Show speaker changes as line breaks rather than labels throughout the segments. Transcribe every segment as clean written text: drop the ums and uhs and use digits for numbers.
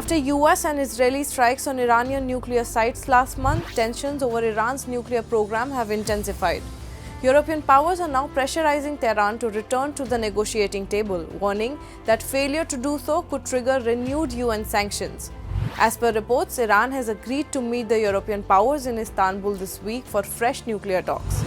After US and Israeli strikes on Iranian nuclear sites last month, tensions over Iran's nuclear program have intensified. European powers are now pressurizing Tehran to return to the negotiating table, warning that failure to do so could trigger renewed UN sanctions. As per reports, Iran has agreed to meet the European powers in Istanbul this week for fresh nuclear talks.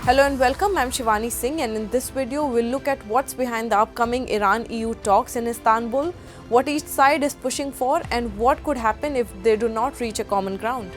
Hello and welcome, I'm Shivani Singh, and in this video we'll look at what's behind the upcoming Iran-EU talks in Istanbul, what each side is pushing for, and what could happen if they do not reach a common ground.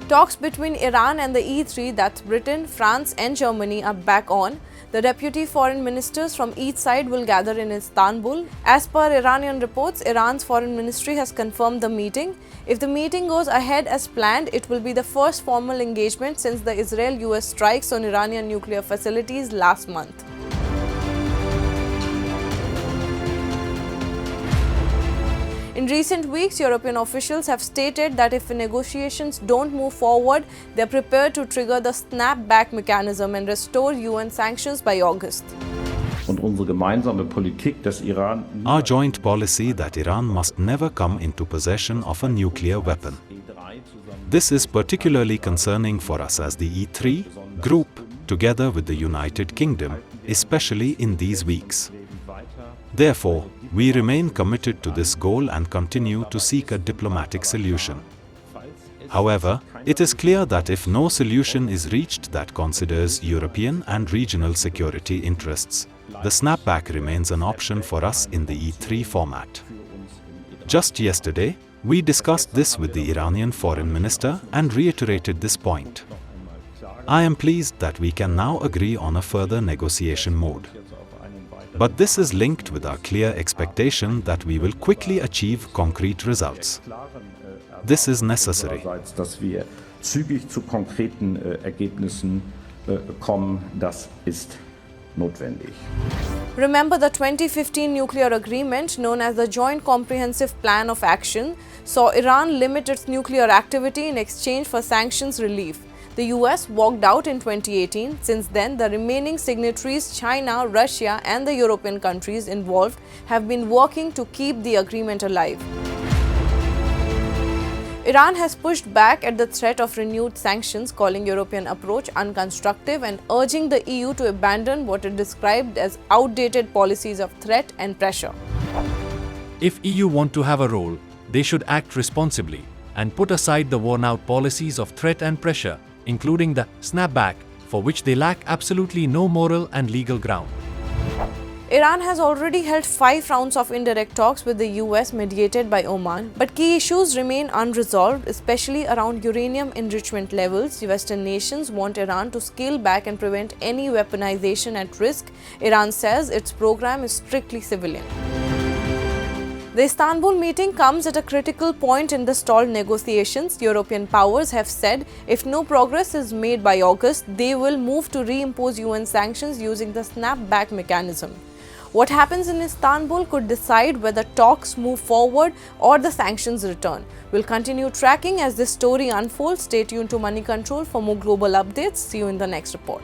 Talks between Iran and the E3, that's Britain, France and Germany, are back on. The deputy foreign ministers from each side will gather in Istanbul. As per Iranian reports, Iran's foreign ministry has confirmed the meeting. If the meeting goes ahead as planned, it will be the first formal engagement since the Israel-US strikes on Iranian nuclear facilities last month. In recent weeks, European officials have stated that if negotiations don't move forward, they are prepared to trigger the Snapback mechanism and restore UN sanctions by August.
Our joint policy that Iran must never come into possession of a nuclear weapon. This is particularly concerning for us as the E3 group, together with the United Kingdom, especially in these weeks. Therefore, we remain committed to this goal and continue to seek a diplomatic solution. However, it is clear that if no solution is reached that considers European and regional security interests, the snapback remains an option for us in the E3 format. Just yesterday, we discussed this with the Iranian foreign minister and reiterated this point. I am pleased that we can now agree on a further negotiation mode. But this is linked with our clear expectation that we will quickly achieve concrete results. This is necessary.
Remember, the 2015 nuclear agreement, known as the Joint Comprehensive Plan of Action, saw Iran limit its nuclear activity in exchange for sanctions relief. The US walked out in 2018. Since then, the remaining signatories, China, Russia, and the European countries involved, have been working to keep the agreement alive. Iran has pushed back at the threat of renewed sanctions, calling European approach unconstructive and urging the EU to abandon what it described as outdated policies of threat and pressure.
If EU want to have a role, they should act responsibly and put aside the worn-out policies of threat and pressure, including the snapback, for which they lack absolutely no moral and legal ground.
Iran has already held 5 rounds of indirect talks with the US mediated by Oman, but key issues remain unresolved, especially around uranium enrichment levels. Western nations want Iran to scale back and prevent any weaponization at risk. Iran says its program is strictly civilian. The Istanbul meeting comes at a critical point in the stalled negotiations. European powers have said if no progress is made by August, they will move to reimpose UN sanctions using the snapback mechanism. What happens in Istanbul could decide whether talks move forward or the sanctions return. We'll continue tracking as this story unfolds. Stay tuned to Moneycontrol for more global updates. See you in the next report.